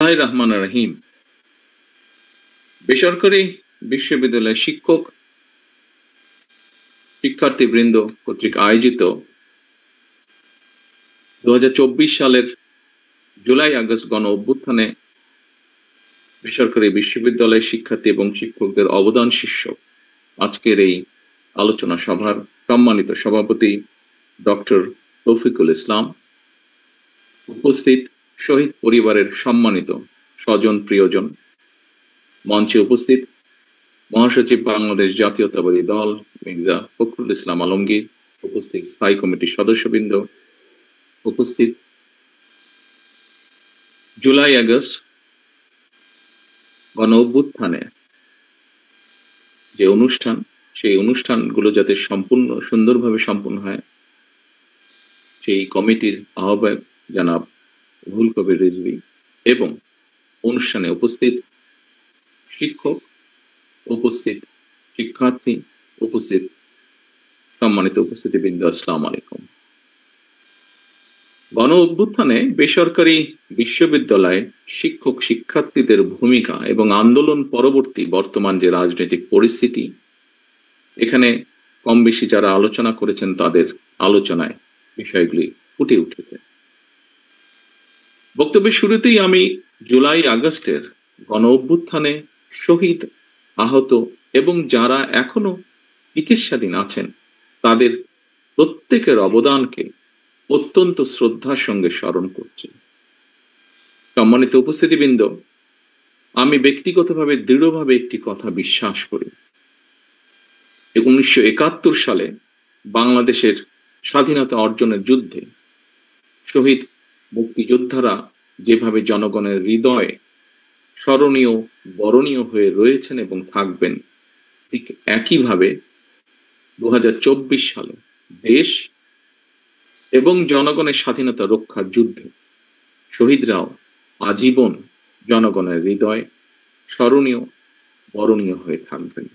রহমান রহিম। বেসরকারি বিশ্ববিদ্যালয়ের শিক্ষক শিক্ষার্থীবৃন্দ কর্তৃক আয়োজিত 2024 সালের জুলাই আগস্ট গণ অভ্যুত্থানে বেসরকারি বিশ্ববিদ্যালয়ের শিক্ষার্থী এবং শিক্ষকদের অবদান শীর্ষক আজকের এই আলোচনা সভার সম্মানিত সভাপতি ডক্টর তৌফিকুল ইসলাম, উপস্থিত শহীদ পরিবারের সম্মানিত স্বজন প্রিয়জন, মঞ্চে উপস্থিত মহাসচিব বাংলাদেশ জাতীয়তাবাদী দল মির্জা ফখরুল ইসলাম আলমগীর, উপস্থিত স্থায়ী কমিটির সদস্যবৃন্দ, উপস্থিত জুলাই আগস্ট গণ অভ্যুত্থানে যে অনুষ্ঠান, সেই অনুষ্ঠানগুলো যাতে সুন্দরভাবে সম্পূর্ণ হয়, সেই কমিটির আহ্বায়ক জনাব রুহুল কবির রিজভী এবং অনুষ্ঠানে উপস্থিত শিক্ষক, উপস্থিত শিক্ষার্থী, উপস্থিত সম্মানিত উপস্থিতিবৃন্দ, আসসালামু আলাইকুম। গণ অভ্যুত্থানে বেসরকারি বিশ্ববিদ্যালয়ে শিক্ষক শিক্ষার্থীদের ভূমিকা এবং আন্দোলন পরবর্তী বর্তমান যে রাজনৈতিক পরিস্থিতি, এখানে কম বেশি যারা আলোচনা করেছেন তাদের আলোচনায় বিষয়গুলি ফুটে উঠেছে। বক্তব্যের শুরুতেই আমি জুলাই আগস্টের গণ অভ্যুত্থানে শহীদ, আহত এবং যারা এখনো চিকিৎসাধীন আছেন তাদের প্রত্যেকের অবদানকে অত্যন্ত শ্রদ্ধার সঙ্গে স্মরণ করছি। সম্মানিত উপস্থিতিবৃন্দ, আমি ব্যক্তিগতভাবে দৃঢ়ভাবে একটি কথা বিশ্বাস করি। 1971 সালে বাংলাদেশের স্বাধীনতা অর্জনের যুদ্ধে শহীদ মুক্তিযোদ্ধারা যেভাবে জনগণের হৃদয়ে স্মরণীয়, বরণীয় হয়ে রয়েছেন এবং থাকবেন, ঠিক একইভাবে 2024 সালে দেশ এবং জনগণের স্বাধীনতা রক্ষার যুদ্ধে শহীদরাও আজীবন জনগণের হৃদয় স্মরণীয়, বরণীয় হয়ে থাকবেন।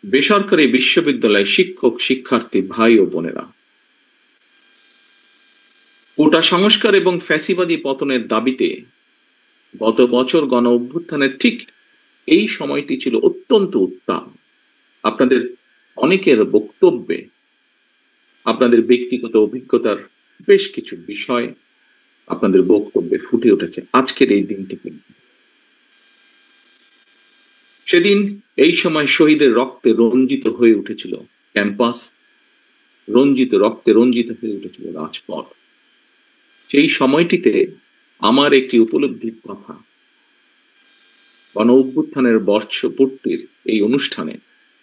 বেসরকারি বিশ্ববিদ্যালয় শিক্ষক শিক্ষার্থী ভাই ও বোনেরা, কোটা সংস্কার এবং ফ্যাসিবাদী পতনের দাবিতে গত বছর গণ অভ্যুত্থানের ঠিক এই সময়টি ছিল অত্যন্ত উত্তাল। আপনাদের অনেকের বক্তব্যে আপনাদের ব্যক্তিগত অভিজ্ঞতার বেশ কিছু বিষয় আপনাদের বক্তব্যে ফুটে উঠেছে আজকের এই দিনটি। সেদিন এই সময় শহীদের রক্তে রঞ্জিত হয়ে উঠেছিল ক্যাম্পাস, রক্তে রঞ্জিত হয়ে উঠেছিল রাজপথ। সেই সময়টিতে আমার একটি উপলব্ধির কথা গণ অভ্যুত্থানের বর্ষপূর্তির এই অনুষ্ঠানে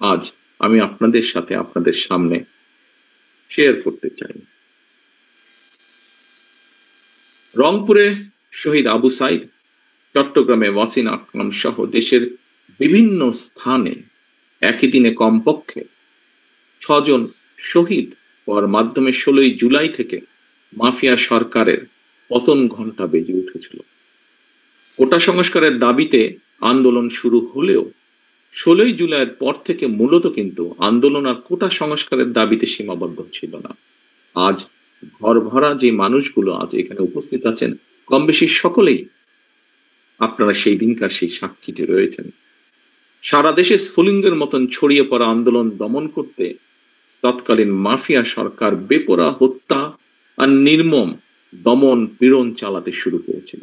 আজ আমি আপনাদের সাথে, আপনাদের সামনে শেয়ার করতে চাই। রংপুরে শহীদ আবু সাইদ, চট্টগ্রামে ওয়াসিন আকরাম সহ দেশের বিভিন্ন স্থানে একই দিনে কমপক্ষে 6 জন শহীদ হওয়ার মাধ্যমে 16 জুলাই থেকে মাফিয়া সরকারের পতন ঘণ্টা বেজে উঠেছিল। কোটা সংস্কারের দাবিতে আন্দোলন শুরু হলেও 16 জুলাইয়ের পর থেকে মূলত কিন্তু আন্দোলন আর কোটা সংস্কারের দাবিতে সীমাবদ্ধ ছিল না। আজ ঘর ভরা যে মানুষগুলো আজ এখানে উপস্থিত আছেন, কম বেশি সকলেই আপনারা সেই দিনকার সেই সাক্ষীতে রয়েছেন। সারা দেশে স্ফুলিঙ্গের মতন ছড়িয়ে পড়া আন্দোলন দমন করতে তৎকালীন মাফিয়া সরকার বেপরোয়া হত্যা আর নির্মম দমন পীড়ন চালাতে শুরু করেছিল।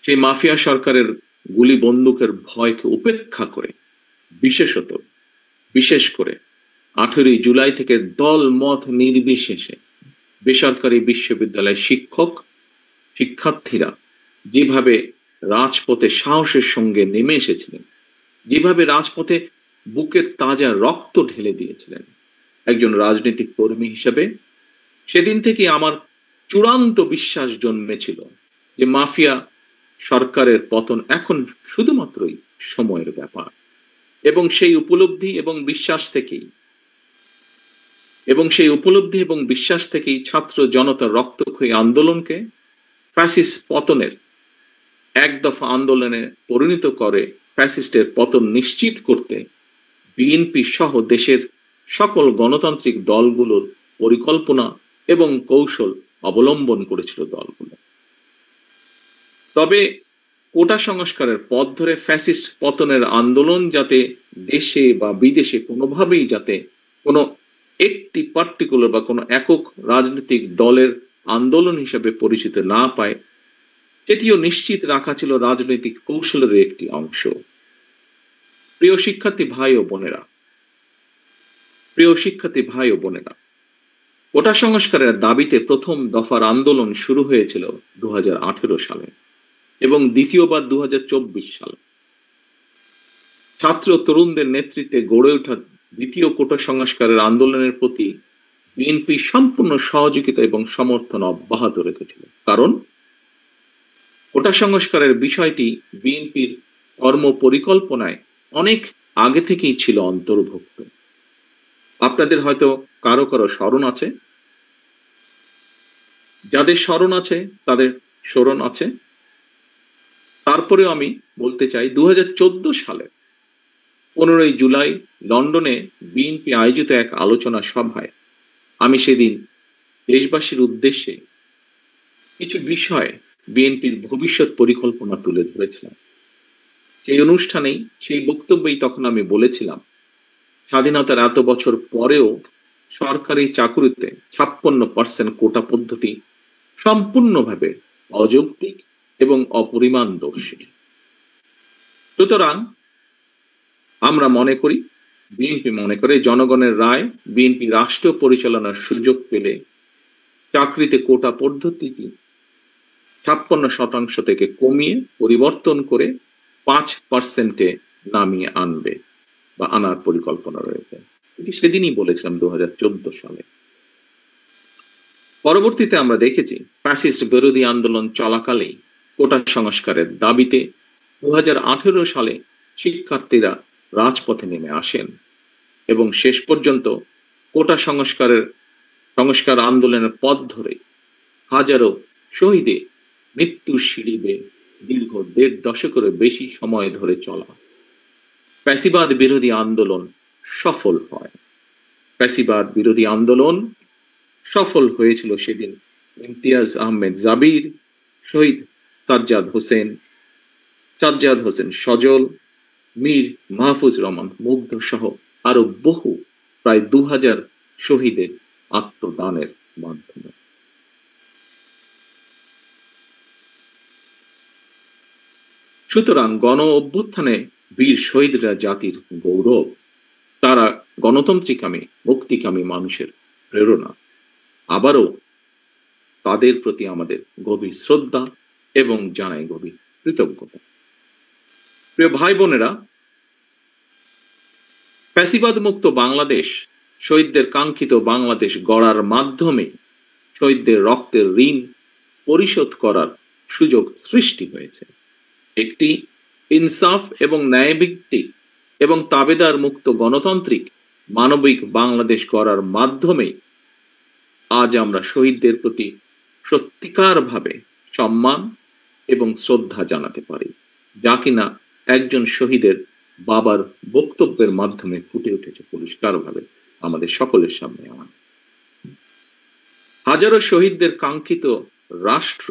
সেই মাফিয়া সরকারের গুলি বন্দুকের ভয়কে উপেক্ষা করে বিশেষ করে 18 জুলাই থেকে দল মত নির্বিশেষে বেসরকারি বিশ্ববিদ্যালয়ের শিক্ষক শিক্ষার্থীরা যেভাবে রাজপথে সাহসের সঙ্গে নেমে এসেছিলেন, যেভাবে রাজপথে বুকের তাজা রক্ত ঢেলে দিয়েছিলেন, একজন রাজনৈতিক কর্মী হিসেবে সেদিন থেকে আমার চূড়ান্ত বিশ্বাস জন্মেছিল যে মাফিয়া সরকারের পতন এখন শুধুমাত্রই সময়ের ব্যাপার। এবং সেই উপলব্ধি এবং বিশ্বাস থেকেই ছাত্র জনতার রক্তক্ষয়ী আন্দোলনকে ফ্যাসিস্ট পতনের এক দফা আন্দোলনে পরিণত করে ফ্যাসিস্টের পতন নিশ্চিত করতে বিএনপি সহ দেশের সকল গণতান্ত্রিক দলগুলোর পরিকল্পনা এবং কৌশল অবলম্বন করেছিল দলগুলো। তবে কোটা সংস্কারের পথ ধরে ফ্যাসিস্ট পতনের আন্দোলন যাতে দেশে বা বিদেশে কোনোভাবেই যাতে কোনো একটি পার্টিকুলার বা কোনো একক রাজনৈতিক দলের আন্দোলন হিসেবে পরিচিত না পায়, সেটিও নিশ্চিত রাখা ছিল রাজনৈতিক কৌশলের একটি অংশ। প্রিয় শিক্ষার্থী ভাই ও বোনেরা, কোটা সংস্কারের দাবিতে প্রথম দফার আন্দোলন শুরু হয়েছিল 2018 সালে এবং দ্বিতীয়বার 2024 সালে। ছাত্র তরুণদের নেতৃত্বে গড়ে ওঠা দ্বিতীয় কোটা সংস্কারের আন্দোলনের প্রতি বিএনপি সম্পূর্ণ সহযোগিতা এবং সমর্থন অব্যাহত রেখেছিল, কারণ কোটা সংস্কারের বিষয়টি বিএনপির কর্ম পরিকল্পনায় অনেক আগে থেকেই ছিল অন্তর্ভুক্ত। আপনাদের হয়তো কারো কারো স্মরণ আছে, যাদের স্মরণ আছে তাদের স্মরণ আছে। তারপরেও আমি বলতে চাই 2014 সালে 15 জুলাই লন্ডনে বিএনপি আয়োজিত এক আলোচনা সভায় আমি সেদিন দেশবাসীর উদ্দেশ্যে কিছু বিষয় বিএনপির ভবিষ্যৎ পরিকল্পনা তুলে ধরেছিলাম। সেই অনুষ্ঠানেই সেই বক্তব্যেই তখন আমি বলেছিলাম, স্বাধীনতার এত বছর পরেও সরকারি চাকুরিতে 56% কোটা পদ্ধতি সম্পূর্ণভাবে অযৌক্তিক এবং অপরিমাণদর্শী। সুতরাং আমরা মনে করি, বিএনপি মনে করে, জনগণের রায় বিএনপি রাষ্ট্র পরিচালনার সুযোগ পেলে চাকরিতে কোটা পদ্ধতিটি 56% থেকে কমিয়ে পরিবর্তন করে 5%-এ নামিয়ে আনবে বা আনার পরিকল্পনা রয়েছে। এটি সেদিনই বলেছিলাম 2014 সালে। পরবর্তীতে আমরা দেখেছি ফ্যাসিস্ট বিরোধী আন্দোলন চলাকালেই কোটা সংস্কারের দাবিতে 2018 সালে শিক্ষার্থীরা রাজপথে নেমে আসেন এবং শেষ পর্যন্ত কোটা সংস্কার আন্দোলনের পথ ধরে হাজারো শহীদে মৃত্যুর সিঁড়ি বেয়ে দীর্ঘ 1.5 দশকেরও বেশি সময় ধরে চলা ফ্যাসিবাদ বিরোধী আন্দোলন সফল হয়। ফ্যাসিবাদ বিরোধী আন্দোলন সফল হয়েছিল সেদিন ইমতিয়াজ আহমেদ জাবির, শহীদ সাজ্জাদ হোসেন সজল, মীর মাহফুজ রহমান মুগ্ধ সহ আরো বহু প্রায় 2000 শহীদের আত্মদানের মাধ্যমে। সুতরাং গণ অভ্যুত্থানে বীর শহীদরা জাতির গৌরব, তারা গণতন্ত্রকামী মুক্তিকামী মানুষের প্রেরণা। আবারও তাদের প্রতি আমাদের গভীর শ্রদ্ধা এবং জানাই গভীর কৃতজ্ঞতা। প্রিয় ভাই বোনেরা, ফ্যাসিবাদ মুক্ত বাংলাদেশ, শহীদদের কাঙ্ক্ষিত বাংলাদেশ গড়ার মাধ্যমে শহীদদের রক্তের ঋণ পরিশোধ করার সুযোগ সৃষ্টি হয়েছে। একটি ইনসাফ এবং ন্যায়ভিত্তিক এবং তাবেদার মুক্ত গণতান্ত্রিক মানবিক বাংলাদেশ গড়ার মাধ্যমে আজ আমরা শহীদদের প্রতি সত্যিকারভাবে সম্মান এবং শ্রদ্ধা জানাতে পারি, যা কিনা একজন শহীদের বাবার বক্তব্যের মাধ্যমে ফুটে উঠেছে পরিষ্কারভাবে আমাদের সকলের সামনে। হাজারো শহীদদের কাঙ্ক্ষিত রাষ্ট্র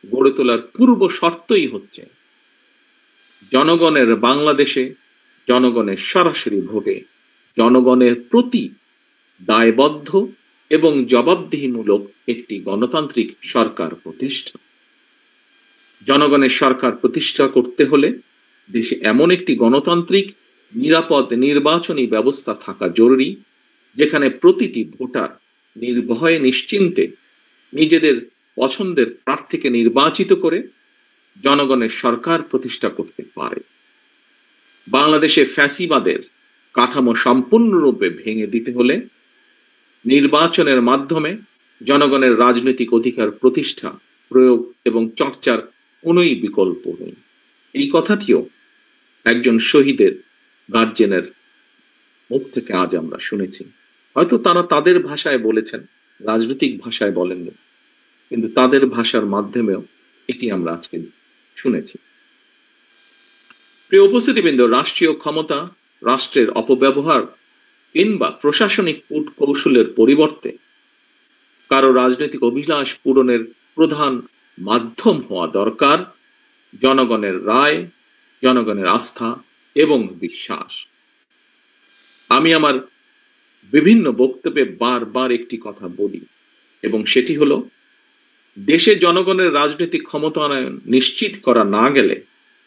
গড়ে তোলার পূর্ব শর্তই হচ্ছে জনগণের বাংলাদেশে জনগণের সরাসরি ভোটে জনগণের প্রতি দায়বদ্ধ এবং জবাবদিহিমূলক একটি গণতান্ত্রিক সরকার প্রতিষ্ঠা। জনগণের সরকার প্রতিষ্ঠা করতে হলে দেশে এমন একটি গণতান্ত্রিক নিরাপদ নির্বাচনী ব্যবস্থা থাকা জরুরি, যেখানে প্রতিটি ভোটার নির্ভয়ে নিশ্চিন্তে নিজেদের পছন্দের প্রার্থীকে নির্বাচিত করে জনগণের সরকার প্রতিষ্ঠা করতে পারে। বাংলাদেশে ফ্যাসিবাদের কাঠামো সম্পূর্ণরূপে ভেঙে দিতে হলে নির্বাচনের মাধ্যমে জনগণের রাজনৈতিক অধিকার প্রতিষ্ঠা, প্রয়োগ এবং চর্চার কোনোই বিকল্প নেই। এই কথাটিও একজন শহীদের গার্জেনের মুখ থেকে আজ আমরা শুনেছি। হয়তো তারা তাদের ভাষায় বলেছেন, রাজনৈতিক ভাষায় বলেননি, কিন্তু তাদের ভাষার মাধ্যমেও এটি আমরা আজকে শুনেছি। প্রিয় উপস্থিতিবৃন্দ, রাষ্ট্রীয় ক্ষমতা, রাষ্ট্রের অপব্যবহার কিংবা প্রশাসনিক কূটকৌশলের পরিবর্তে কারো রাজনৈতিক অভিলাষ পূরণের প্রধান মাধ্যম হওয়া দরকার জনগণের রায়, জনগণের আস্থা এবং বিশ্বাস। আমি আমার বিভিন্ন বক্তব্যে বারবার একটি কথা বলি, এবং সেটি হলো, দেশে জনগণের রাজনৈতিক ক্ষমতায়ন নিশ্চিত করা না গেলে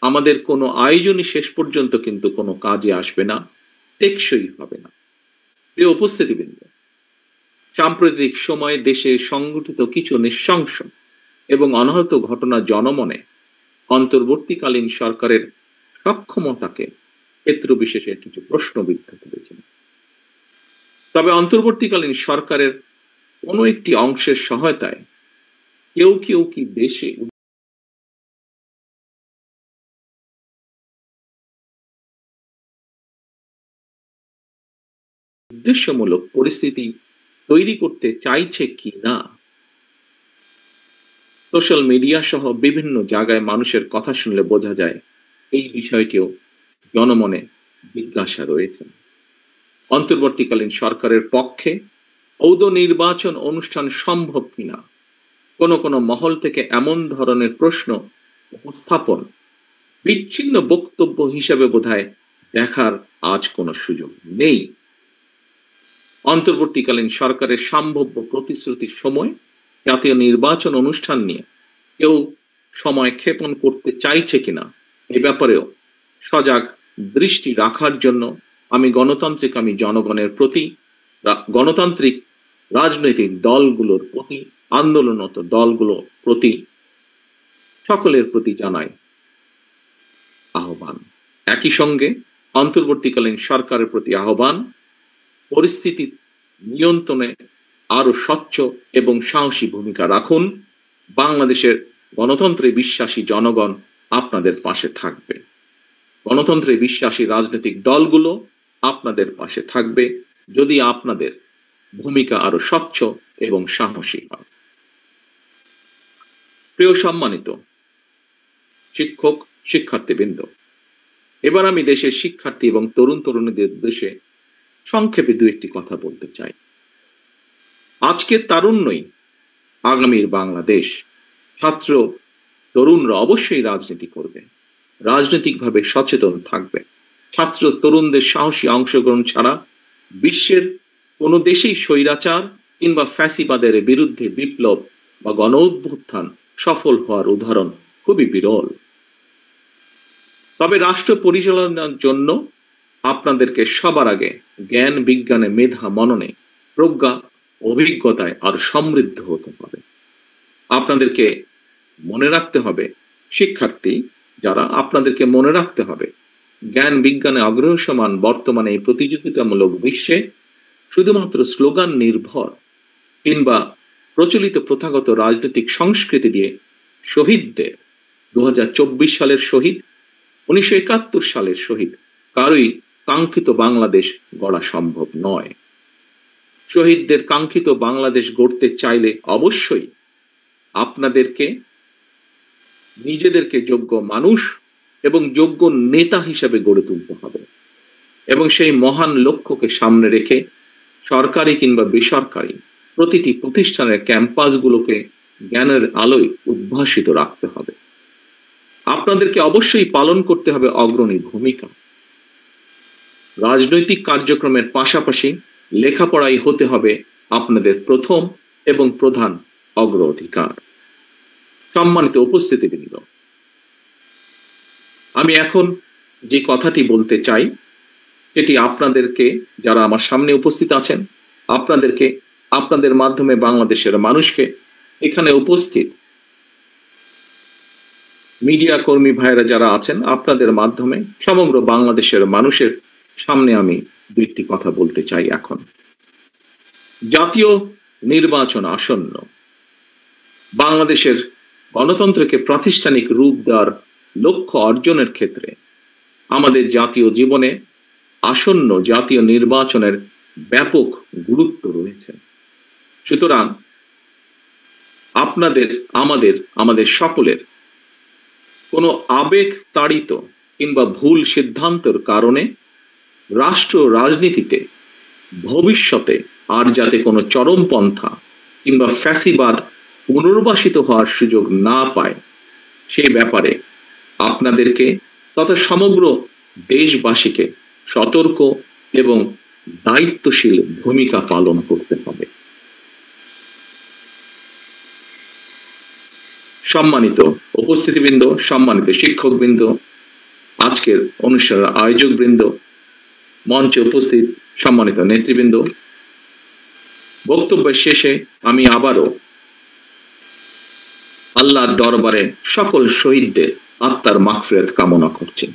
আমাদের কোনো আয়োজনই শেষ পর্যন্ত কিন্তু কোনো কাজে আসবে না, টেকসই হবে না। প্রিয় উপস্থিতিবৃন্দ, সাম্প্রতিক সময়ে দেশে সংঘটিত কিছু নৃশংস এবং অনাহত ঘটনা জনমনে অন্তর্বর্তীকালীন সরকারের সক্ষমতাকে ক্ষেত্র বিশেষে কিছু প্রশ্নবিদ্ধ করেছেন। তবে অন্তর্বর্তীকালীন সরকারের কোনো একটি অংশের সহায়তায় কেউ কেউ কি দেশে উদ্দেশ্যমূলক পরিস্থিতি তৈরি করতে চাইছে কি না। সোশ্যাল মিডিয়া সহ বিভিন্ন জায়গায় মানুষের কথা শুনলে বোঝা যায় এই বিষয়টিও জনমনে জিজ্ঞাসা রয়েছে। অন্তর্বর্তীকালীন সরকারের পক্ষে ঔদ নির্বাচন অনুষ্ঠান সম্ভব কিনা কোন কোন মহল থেকে এমন ধরনের প্রশ্ন উপস্থাপন বিচ্ছিন্ন বক্তব্য হিসেবে বোধহয় দেখার আজ কোনো সুযোগ নেই। অন্তর্বর্তীকালীন সরকারের সম্ভাব্য প্রতিশ্রুতির সময় জাতীয় নির্বাচন অনুষ্ঠান নিয়ে কেউ সময় ক্ষেপণ করতে চাইছে কিনা এ ব্যাপারেও সজাগ দৃষ্টি রাখার জন্য আমি জনগণের প্রতি, গণতান্ত্রিক রাজনৈতিক দলগুলোর প্রতি, আন্দোলনরত দলগুলোর প্রতি, সকলের প্রতি জানাই আহ্বান। একই সঙ্গে অন্তর্বর্তীকালীন সরকারের প্রতি আহ্বান, পরিস্থিতি নিয়ন্ত্রণে আরো স্বচ্ছ এবং সাহসী ভূমিকা রাখুন। বাংলাদেশের গণতন্ত্রে বিশ্বাসী জনগণ আপনাদের পাশে থাকবে, গণতন্ত্রে বিশ্বাসী রাজনৈতিক দলগুলো আপনাদের পাশে থাকবে যদি আপনাদের ভূমিকা আরো স্বচ্ছ এবং সাহসী হয়। প্রিয় সম্মানিত শিক্ষক শিক্ষার্থীবৃন্দ, এবার আমি দেশের শিক্ষার্থী এবং তরুণ তরুণীদের উদ্দেশ্যে সংক্ষেপে দু একটি কথা বলতে চাই। আজকের তারুণ্যই আগামীর বাংলাদেশ। ছাত্র তরুণরা অবশ্যই রাজনীতি করবে, রাজনৈতিকভাবে সচেতন থাকবে। ছাত্র তরুণদের সাহসী অংশগ্রহণ ছাড়া বিশ্বের কোনো দেশেই স্বৈরাচার কিংবা ফ্যাসিবাদের বিরুদ্ধে বিপ্লব বা গণ অভ্যুত্থান সফল হওয়ার উদাহরণ খুবই বিরল। তবে রাষ্ট্র পরিচালনার জন্য আপনাদেরকে সবার আগে জ্ঞান, বিজ্ঞানে, মেধা, মননে, প্রজ্ঞা, অভিজ্ঞতায় আর সমৃদ্ধ হতে হবে। আপনাদেরকে মনে রাখতে হবে, শিক্ষার্থী যারা, আপনাদেরকে মনে রাখতে হবে জ্ঞান বিজ্ঞানে অগ্রসমান বর্তমানে এই প্রতিযোগিতামূলক বিশ্বে শুধুমাত্র স্লোগান নির্ভর কিংবা প্রচলিত প্রথাগত রাজনৈতিক সংস্কৃতি দিয়ে শহীদদের 2024 সালের শহীদ, 1971 সালের শহীদ কারোই কাঙ্ক্ষিত বাংলাদেশ গড়া সম্ভব নয়। শহীদদের কাঙ্ক্ষিত বাংলাদেশ গড়তে চাইলে অবশ্যই আপনাদেরকে নিজেদেরকে যোগ্য মানুষ এবং যোগ্য নেতা হিসেবে গড়ে তুলতে হবে, এবং সেই মহান লক্ষ্যকে সামনে রেখে সরকারি কিংবা বেসরকারি প্রতিটি প্রতিষ্ঠানের ক্যাম্পাসগুলোকে জ্ঞানের আলোয় উদ্ভাসিত রাখতে হবে। আপনাদেরকে অবশ্যই পালন করতে হবে অগ্রণী ভূমিকা। রাজনৈতিক কার্যক্রমের পাশাপাশি লেখাপড়াই হতে হবে আপনাদের প্রথম এবং প্রধান অগ্রাধিকার। সম্মানিত উপস্থিতিবৃন্দ, আমি এখন যে কথাটি বলতে চাই সেটি আপনাদেরকে, যারা আমার সামনে উপস্থিত আছেন, আপনাদেরকে, আপনাদের মাধ্যমে বাংলাদেশের মানুষকে, এখানে উপস্থিত মিডিয়া কর্মী ভাইরা যারা আছেন, আপনাদের মাধ্যমে সমগ্র বাংলাদেশের মানুষের সামনে আমি দুইটি কথা বলতে চাই। এখন জাতীয় নির্বাচন আসন্ন। বাংলাদেশের গণতন্ত্রকে প্রাতিষ্ঠানিক রূপ দেওয়ার লক্ষ্য অর্জনের ক্ষেত্রে আমাদের জাতীয় জীবনে আসন্ন জাতীয় নির্বাচনের ব্যাপক গুরুত্ব রয়েছে। সুতরাং আপনাদের, আমাদের সকলের কোনো আবেগ তাড়িত কিংবা ভুল সিদ্ধান্তের কারণে রাষ্ট্র রাজনীতিতে ভবিষ্যতে আর যাতে কোনো চরমপন্থা কিংবা ফ্যাসিবাদ পুনর্বাসিত হওয়ার সুযোগ না পায়, সেই ব্যাপারে আপনাদেরকে তথা সমগ্র দেশবাসীকে সতর্ক এবং দায়িত্বশীল ভূমিকা পালন করতে হবে। সম্মানিত উপস্থিতিবৃন্দ, সম্মানিত শিক্ষকবৃন্দ, আজকের অনুষ্ঠানের আয়োজকবৃন্দ, মঞ্চে উপস্থিত সম্মানিত নেতৃবৃন্দ, বক্তব্যের শেষে আমি আবারও আল্লাহর দরবারে সকল শহীদদের আত্মার মাগফিরাত কামনা করছি।